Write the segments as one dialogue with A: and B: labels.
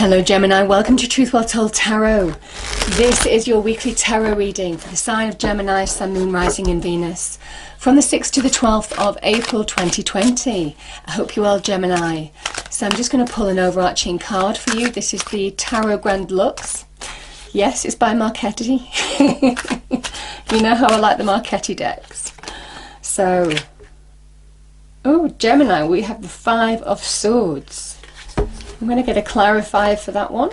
A: Hello Gemini, welcome to Truth Well Told Tarot. This is your weekly tarot reading for the sign of Gemini, Sun, Moon, Rising in Venus from the 6th to the 12th of April 2020. I hope you're well, Gemini. So I'm just going to pull an overarching card for you. This is the Tarot Grand Lux. Yes, it's by Marchetti. You know how I like the Marchetti decks. So, oh Gemini, we have the Five of Swords. I'm going to get a clarifier for that one.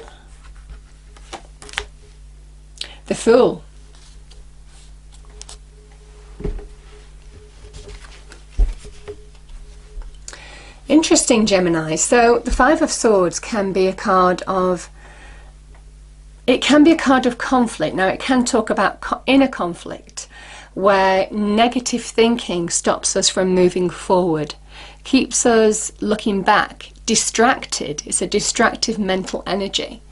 A: The Fool. Interesting, Gemini. So the Five of Swords can be a card of, it can be a card of conflict. Now it can talk about inner conflict where negative thinking stops us from moving forward, keeps us looking back, distracted. It's a distractive mental energy.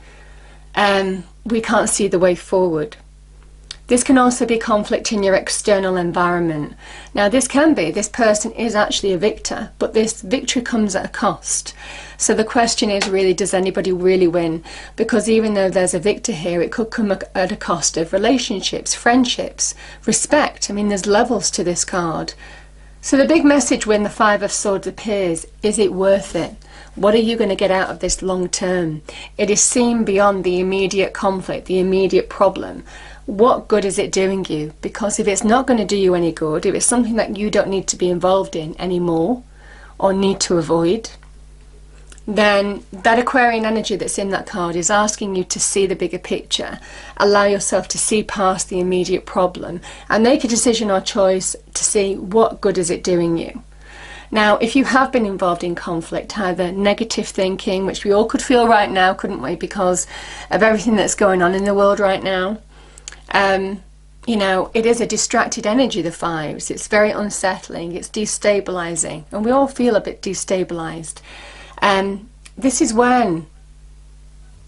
A: We can't see the way forward. This can also be conflict in your external environment. Now this can be, this person is actually a victor, but this victory comes at a cost. So the question is really, does anybody really win? Because even though there's a victor here, it could come at a cost of relationships, friendships, respect. I mean, there's levels to this card. So the big message when the Five of Swords appears, is it worth it? What are you going to get out of this long term? It is seen beyond the immediate conflict, the immediate problem. What good is it doing you? Because if it's not going to do you any good, if it's something that you don't need to be involved in anymore or need to avoid, then that Aquarian energy that's in that card is asking you to see the bigger picture, allow yourself to see past the immediate problem and make a decision or choice to see what good is it doing you. Now, if you have been involved in conflict, either negative thinking, which we all could feel right now, couldn't we, because of everything that's going on in the world right now, you know, it is a distracted energy, the fives. It's very unsettling, it's destabilizing, and we all feel a bit destabilized. This is when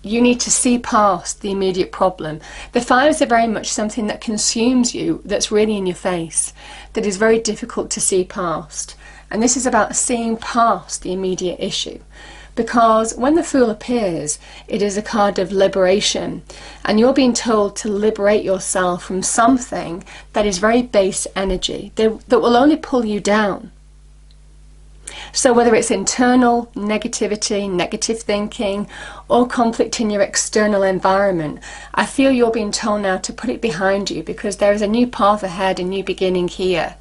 A: you need to see past the immediate problem. The fives are very much something that consumes you, that's really in your face, that is very difficult to see past. And this is about seeing past the immediate issue. Because when the Fool appears, it is a card of liberation. And you're being told to liberate yourself from something that is very base energy, that will only pull you down. So whether it's internal negativity, negative thinking, or conflict in your external environment, I feel you're being told now to put it behind you because there is a new path ahead, a new beginning here.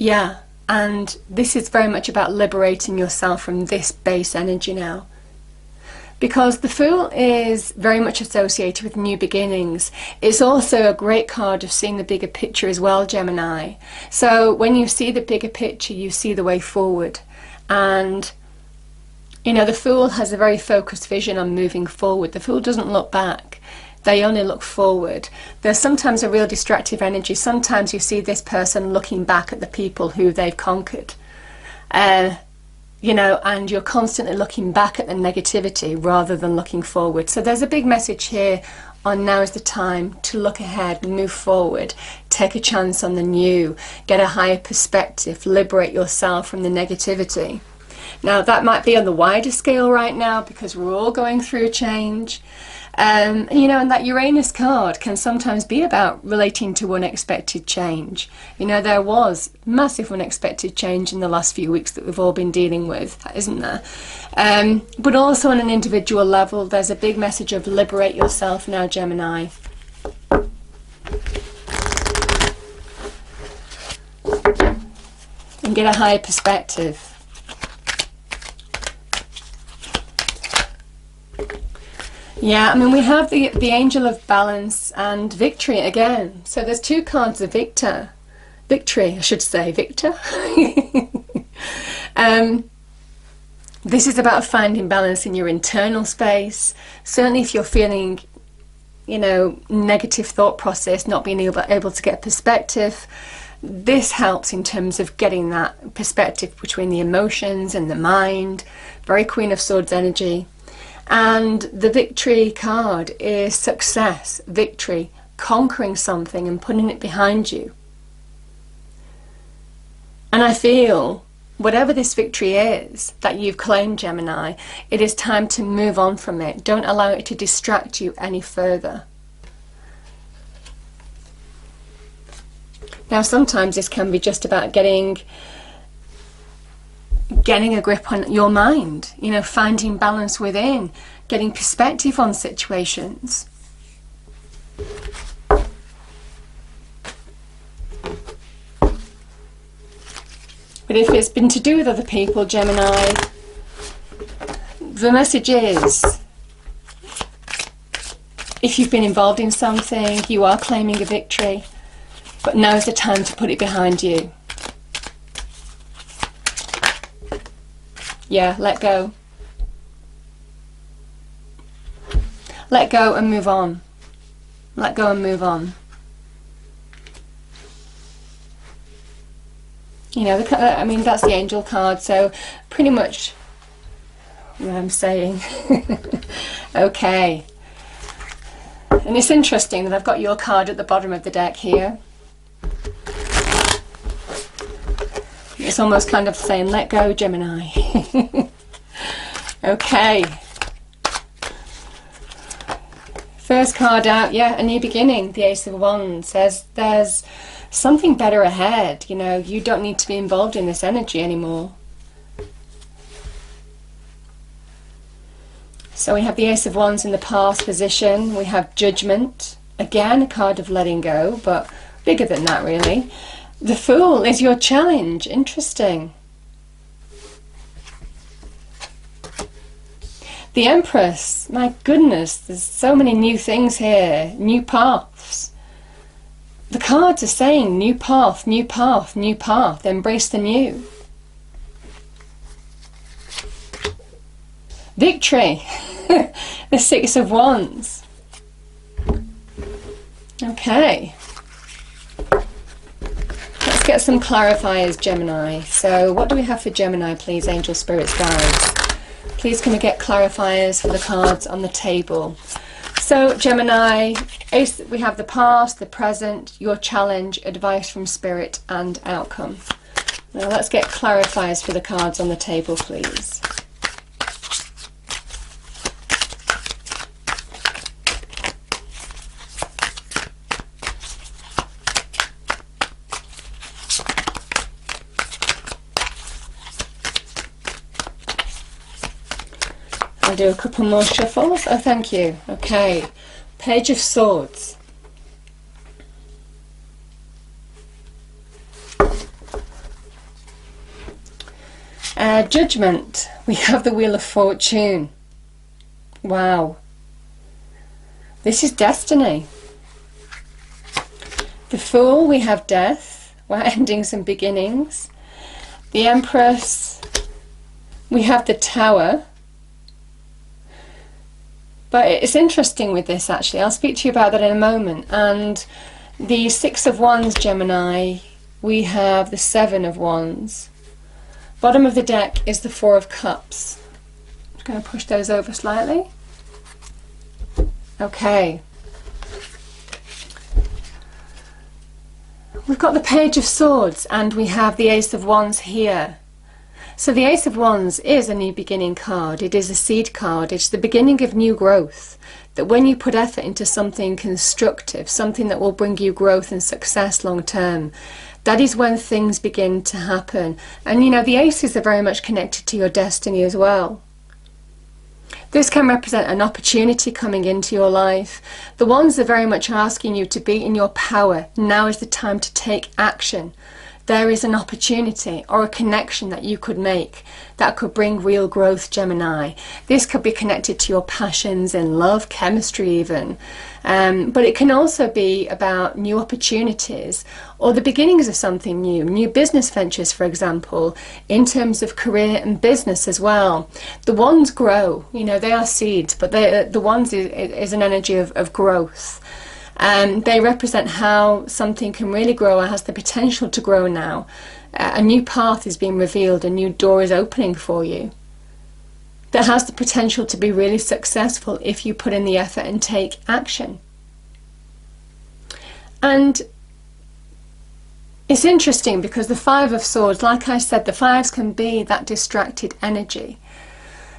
A: Yeah, and this is very much about liberating yourself from this base energy now. Because the Fool is very much associated with new beginnings. It's also a great card of seeing the bigger picture as well, Gemini. So when you see the bigger picture, you see the way forward. And, you know, the Fool has a very focused vision on moving forward. The Fool doesn't look back. They only look forward. There's sometimes a real distractive energy. Sometimes you see this person looking back at the people who they've conquered. You know, and you're constantly looking back at the negativity rather than looking forward. So there's a big message here on now is the time to look ahead, move forward, take a chance on the new, get a higher perspective, liberate yourself from the negativity. Now that might be on the wider scale right now because we're all going through change. You know, and that Uranus card can sometimes be about relating to unexpected change. You know, there was massive unexpected change in the last few weeks that we've all been dealing with, isn't there? But also on an individual level, there's a big message of liberate yourself now, Gemini. And get a higher perspective. Yeah, I mean, we have the Angel of Balance and Victory again. So there's two cards of victory, I should say, victor. This is about finding balance in your internal space. Certainly if you're feeling, you know, negative thought process, not being able to get perspective, this helps in terms of getting that perspective between the emotions and the mind. Very Queen of Swords energy. And the Victory card is success, victory, conquering something and putting it behind you. And I feel Whatever this victory is that you've claimed, Gemini, it is time to move on from it. Don't allow it to distract you any further. Now, sometimes this can be just about getting a grip on your mind, you know, finding balance within, getting perspective on situations. But if it's been to do with other people, Gemini, the message is, if you've been involved in something, you are claiming a victory, but now's the time to put it behind you. Yeah, let go. Let go and move on. Let go and move on. You know, I mean, that's the angel card, so pretty much what I'm saying. Okay. And it's interesting that I've got your card at the bottom of the deck here. It's almost kind of saying, let go, Gemini. Okay. First card out, yeah, a new beginning. The Ace of Wands says there's something better ahead. You know, you don't need to be involved in this energy anymore. So we have the Ace of Wands in the past position. We have Judgment. Again, a card of letting go, but bigger than that, really. The Fool is your challenge. Interesting. The Empress. My goodness, there's so many new things here. New paths. The cards are saying new path, new path, new path. Embrace the new. Victory. The Six of Wands. Okay. Let's get some clarifiers, Gemini. So what do we have for Gemini, please, angel, spirits, guides? Please can we get clarifiers for the cards on the table? So Gemini, we have the past, the present, your challenge, advice from spirit, and outcome. Now let's get clarifiers for the cards on the table, please. I'll do a couple more shuffles. Oh, thank you. Okay. Page of Swords. Judgment. We have the Wheel of Fortune. Wow. This is destiny. The Fool, we have death. We're endings and beginnings. The Empress. We have the Tower. But it's interesting with this, actually. I'll speak to you about that in a moment. And the Six of Wands, Gemini, we have the Seven of Wands. Bottom of the deck is the Four of Cups. I'm just going to push those over slightly. Okay. We've got the Page of Swords and we have the Ace of Wands here. So the Ace of Wands is a new beginning card. It is a seed card. It's the beginning of new growth. That when you put effort into something constructive, something that will bring you growth and success long term, that is when things begin to happen. And you know, the aces are very much connected to your destiny as well. This can represent an opportunity coming into your life. The Wands are very much asking you to be in your power. Now is the time to take action. There is an opportunity or a connection that you could make that could bring real growth, Gemini. This could be connected to your passions in love, chemistry even. But it can also be about new opportunities or the beginnings of something new. New business ventures, for example, in terms of career and business as well. The Wands grow, you know, they are seeds, but the Wands is an energy of growth. They represent how something can really grow or has the potential to grow now. A new path is being revealed, a new door is opening for you. That has the potential to be really successful if you put in the effort and take action. And It's interesting because the Five of Swords, like I said, the fives can be that distracted energy.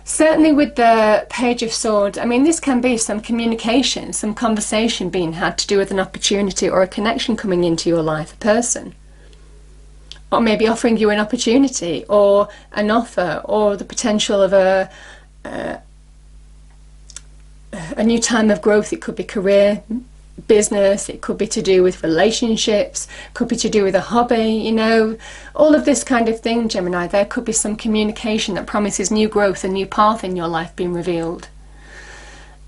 A: Certainly with the Page of Swords, I mean, this can be some communication, some conversation being had to do with an opportunity or a connection coming into your life, a person. Or maybe offering you an opportunity or an offer or the potential of a new time of growth. It could be career, business, it could be to do with relationships, could be to do with a hobby, you know, all of this kind of thing, Gemini. There could be some communication that promises new growth, a new path in your life being revealed.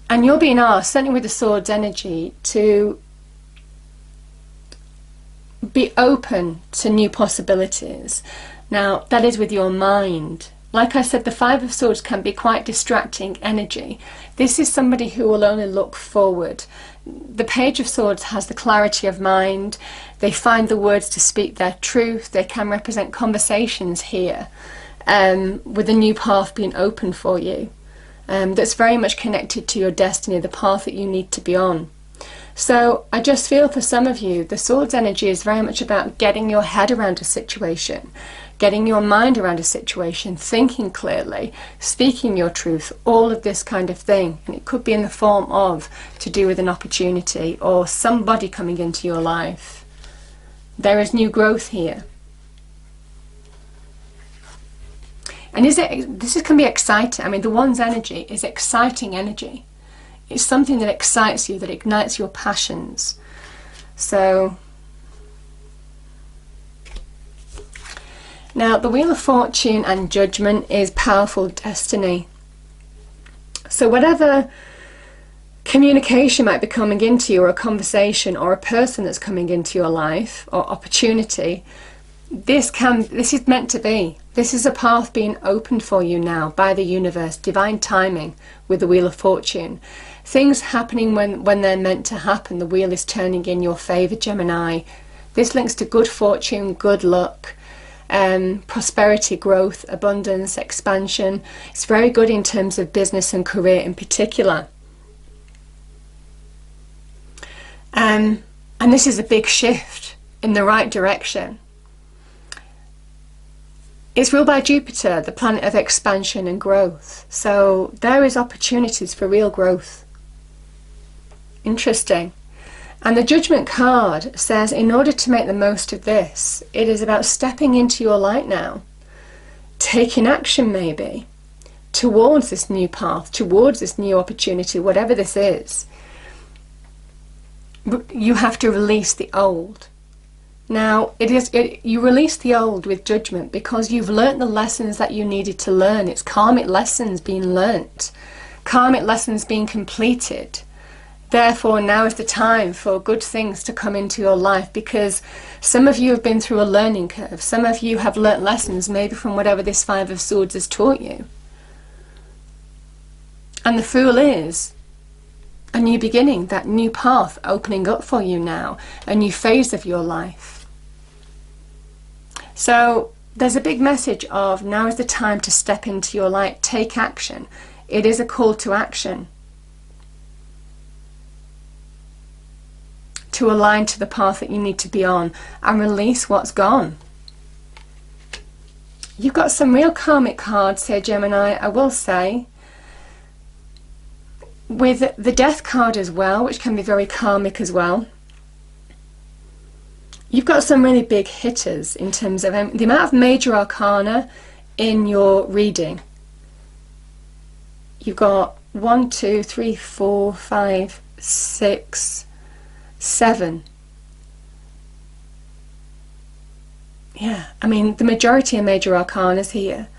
A: And you're being asked, certainly with the Swords energy, to be open to new possibilities. Now, that is with your mind. Like I said, the Five of Swords can be quite distracting energy. This is somebody who will only look forward. The Page of Swords has the clarity of mind. They find the words to speak their truth. They can represent conversations here with a new path being open for you. That's very much connected to your destiny, the path that you need to be on. So I just feel for some of you, the Swords energy is very much about getting your head around a situation, getting your mind around a situation, thinking clearly, speaking your truth, all of this kind of thing. And it could be in the form of to do with an opportunity or somebody coming into your life. There is new growth here. And this can be exciting. I mean, the Wands energy is exciting energy. It's something that excites you, that ignites your passions. So, now the Wheel of Fortune and Judgment is powerful destiny. So whatever communication might be coming into you, or a conversation, or a person that's coming into your life, or opportunity, this is meant to be. This is a path being opened for you now by the universe, divine timing with the Wheel of Fortune. Things happening when they're meant to happen. The wheel is turning in your favour, Gemini. This links to good fortune, good luck, prosperity, growth, abundance, expansion. It's very good in terms of business and career in particular. And this is a big shift in the right direction. It's ruled by Jupiter, the planet of expansion and growth. So there is opportunities for real growth. Interesting. And the Judgment card says, in order to make the most of this, it is about stepping into your light now, taking action maybe, towards this new path, towards this new opportunity, whatever this is. You have to release the old. Now, you release the old with Judgment because you've learnt the lessons that you needed to learn. It's karmic lessons being learnt, karmic lessons being completed. Therefore, now is the time for good things to come into your life, because some of you have been through a learning curve. Some of you have learnt lessons maybe from whatever this Five of Swords has taught you. And the Fool is a new beginning, that new path opening up for you now, a new phase of your life. So there's a big message of now is the time to step into your light, take action. It is a call to action, to align to the path that you need to be on and release what's gone. You've got some real karmic cards here, Gemini, I will say. With the Death card as well, which can be very karmic as well. You've got some really big hitters in terms of the amount of major arcana in your reading. You've got 1, 2, 3, 4, 5, 6, 7. Yeah, I mean, the majority of major arcana is here.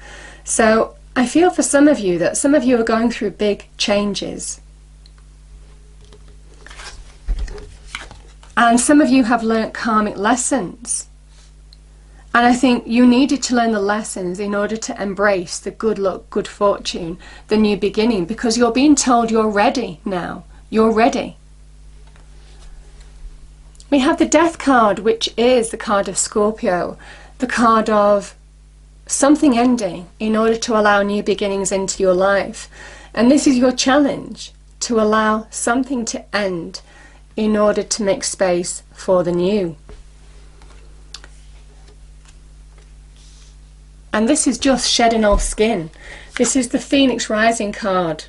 A: So I feel for some of you that some of you are going through big changes. And some of you have learnt karmic lessons. And I think you needed to learn the lessons in order to embrace the good luck, good fortune, the new beginning, because you're being told you're ready now. You're ready. We have the Death card, which is the card of Scorpio, the card of something ending in order to allow new beginnings into your life. And this is your challenge, to allow something to end in order to make space for the new. And this is just shedding old skin. This is the Phoenix Rising card.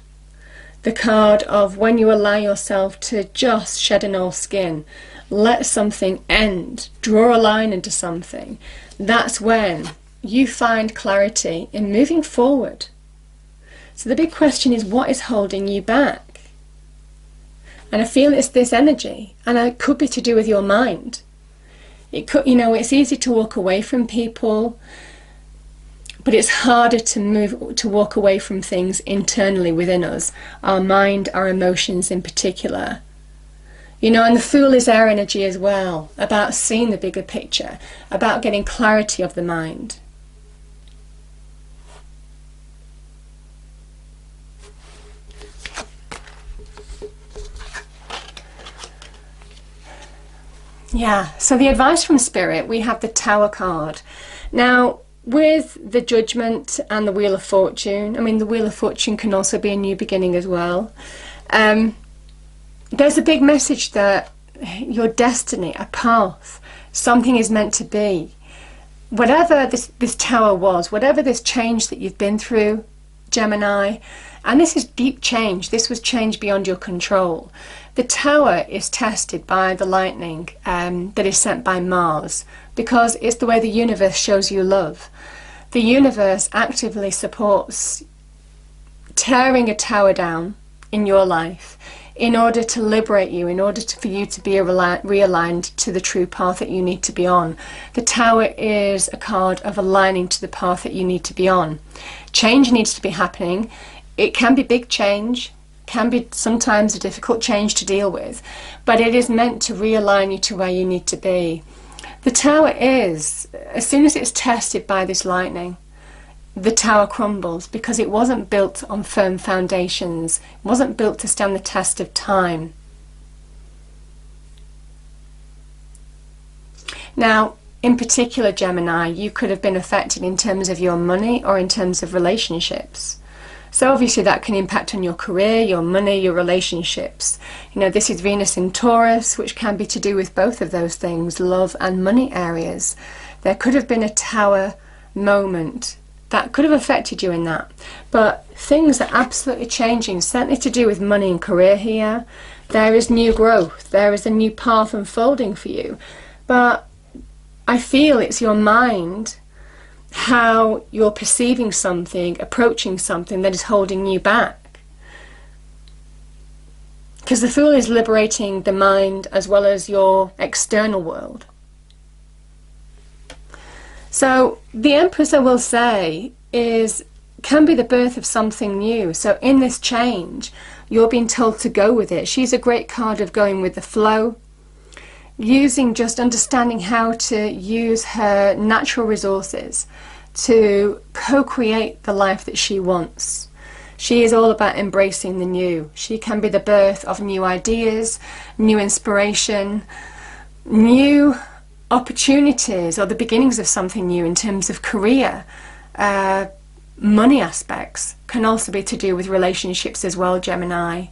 A: The card of when you allow yourself to just shed an old skin, let something end, draw a line into something. That's when you find clarity in moving forward. So the big question is, what is holding you back? And I feel it's this energy, and it could be to do with your mind. It could, you know, it's easy to walk away from people, but it's harder to walk away from things internally within us, our mind, our emotions in particular. You know, and the Fool is air energy as well, about seeing the bigger picture, about getting clarity of the mind. Yeah, so the advice from Spirit, we have the Tower card. Now, with the Judgment and the Wheel of Fortune, I mean, the Wheel of Fortune can also be a new beginning as well. There's a big message that your destiny, a path, something is meant to be. Whatever this Tower was, whatever this change that you've been through, Gemini, and this is deep change, this was change beyond your control. The Tower is tested by the lightning that is sent by Mars, because it's the way the universe shows you love. The universe actively supports tearing a tower down in your life in order to liberate you, in order for you to be realigned to the true path that you need to be on. The Tower is a card of aligning to the path that you need to be on. Change needs to be happening. It can be big change, can be sometimes a difficult change to deal with, but it is meant to realign you to where you need to be. The Tower is, as soon as it's tested by this lightning, the Tower crumbles, because it wasn't built on firm foundations. It wasn't built to stand the test of time. Now, in particular, Gemini, you could have been affected in terms of your money or in terms of relationships. So obviously that can impact on your career, your money, your relationships. You know, this is Venus in Taurus, which can be to do with both of those things, love and money areas. There could have been a Tower moment that could have affected you in that. But things are absolutely changing, certainly to do with money and career here. There is new growth. There is a new path unfolding for you. But I feel it's your mind, how you're perceiving something, approaching something that is holding you back. Because the Fool is liberating the mind as well as your external world. So the Empress, I will say, can be the birth of something new. So in this change, you're being told to go with it. She's a great card of going with the flow, just understanding how to use her natural resources to co-create the life that she wants. She is all about embracing the new. She can be the birth of new ideas, new inspiration, new opportunities, or the beginnings of something new in terms of career. Money aspects can also be to do with relationships as well, Gemini.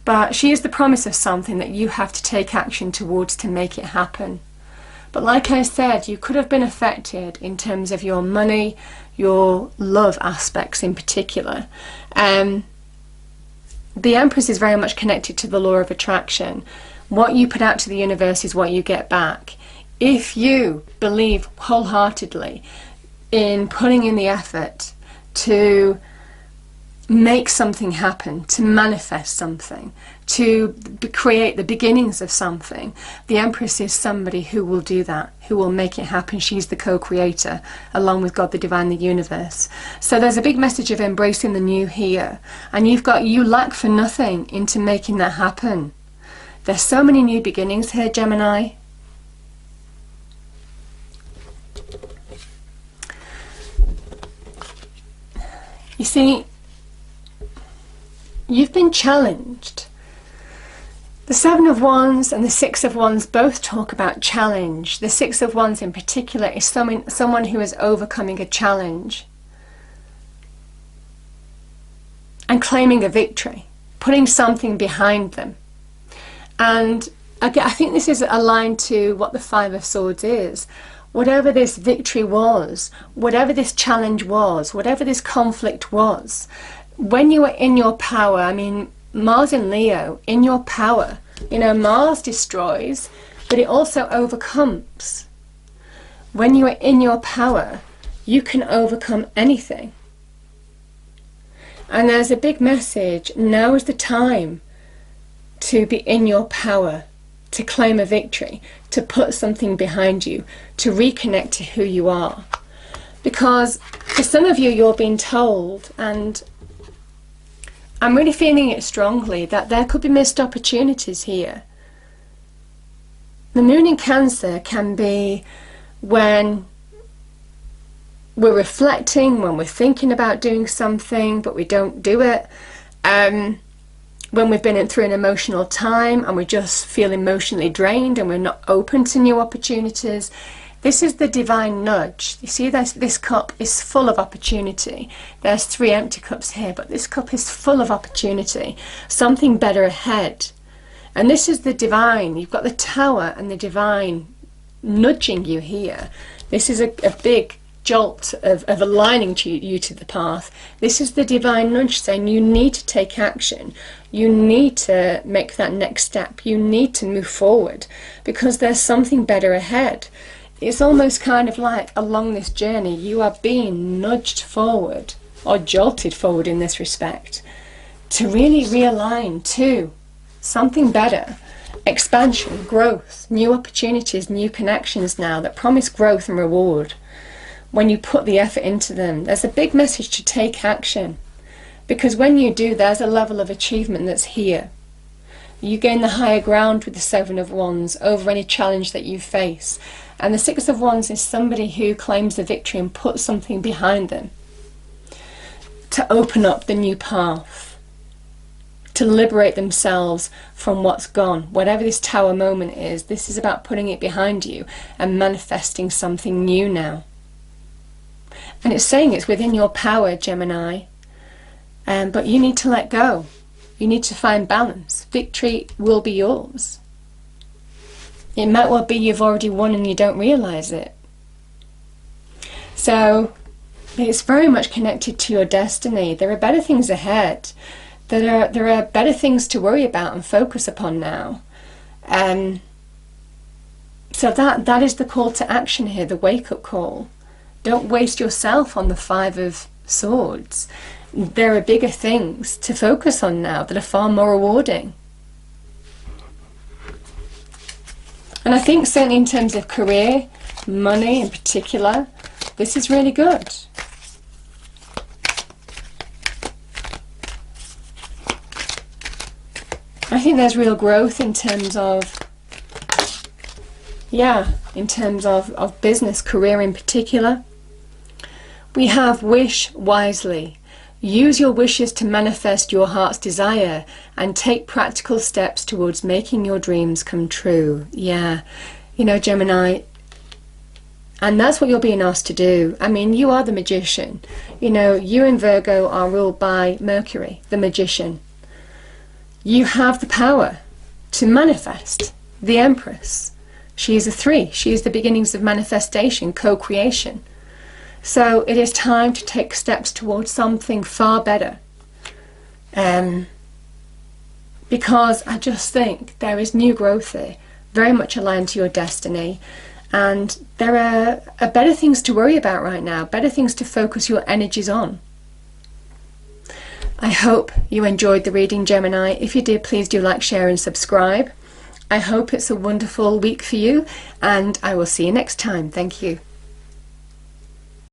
A: But she is the promise of something that you have to take action towards to make it happen. But like I said, you could have been affected in terms of your money, your love aspects in particular. The Empress is very much connected to the law of attraction. What you put out to the universe is what you get back. If you believe wholeheartedly in putting in the effort to make something happen, to manifest something, to create the beginnings of something, the Empress is somebody who will do that, who will make it happen. She's the co-creator, along with God, the divine, the universe. So there's a big message of embracing the new here, and you lack for nothing into making that happen. There's so many new beginnings here, Gemini. You see, you've been challenged. The Seven of Wands and the Six of Wands both talk about challenge. The Six of Wands in particular is someone who is overcoming a challenge and claiming a victory, putting something behind them. And I think this is aligned to what the Five of Swords is. whatever this victory was, whatever this challenge was, whatever this conflict was, when you are in your power, I mean, Mars in Leo, in your power, you know, Mars destroys, but it also overcomes. When you are in your power, you can overcome anything. And there's a big message. Now is the time to be in your power, to claim a victory, to put something behind you, to reconnect to who you are. Because for some of you, you're being told, and I'm really feeling it strongly, that there could be missed opportunities here. The moon in Cancer can be when we're reflecting, when we're thinking about doing something but we don't do it, when we've been through an emotional time and we just feel emotionally drained and we're not open to new opportunities. This is the divine nudge. You see, this cup is full of opportunity. There's 3 empty cups here, but this cup is full of opportunity, something better ahead. And this is the divine. You've got the Tower and the divine nudging you here. This is a big jolt of aligning you to the path. This is the divine nudge saying you need to take action. You need to make that next step. You need to move forward because there's something better ahead. It's almost kind of like along this journey you are being nudged forward or jolted forward in this respect to really realign to something better. Expansion, growth, new opportunities, new connections now that promise growth and reward. When you put the effort into them, there's a big message to take action. Because when you do, there's a level of achievement that's here. You gain the higher ground with the 7 of Wands over any challenge that you face. And the 6 of Wands is somebody who claims the victory and puts something behind them to open up the new path, to liberate themselves from what's gone. Whatever this Tower moment is, this is about putting it behind you and manifesting something new now. And it's saying it's within your power, Gemini, but you need to let go. You need to find balance. Victory will be yours. It might well be you've already won and you don't realize it. So it's very much connected to your destiny. There are better things ahead. There are better things to worry about and focus upon now. So that is the call to action here, the wake-up call. Don't waste yourself on the 5 of Swords. There are bigger things to focus on now that are far more rewarding. And I think certainly in terms of career, money in particular, this is really good. I think there's real growth in terms of, in terms of business, career in particular. We have wish wisely. Use your wishes to manifest your heart's desire and take practical steps towards making your dreams come true. Yeah, you know, Gemini, and that's what you're being asked to do. I mean, you are the magician. You know, you in Virgo are ruled by Mercury, the magician. You have the power to manifest the Empress. She is a 3. She is the beginnings of manifestation, co-creation. So it is time to take steps towards something far better. Because I just think there is new growth there, very much aligned to your destiny. And there are better things to worry about right now, better things to focus your energies on. I hope you enjoyed the reading, Gemini. If you did, please do like, share and subscribe. I hope it's a wonderful week for you, and I will see you next time. Thank you.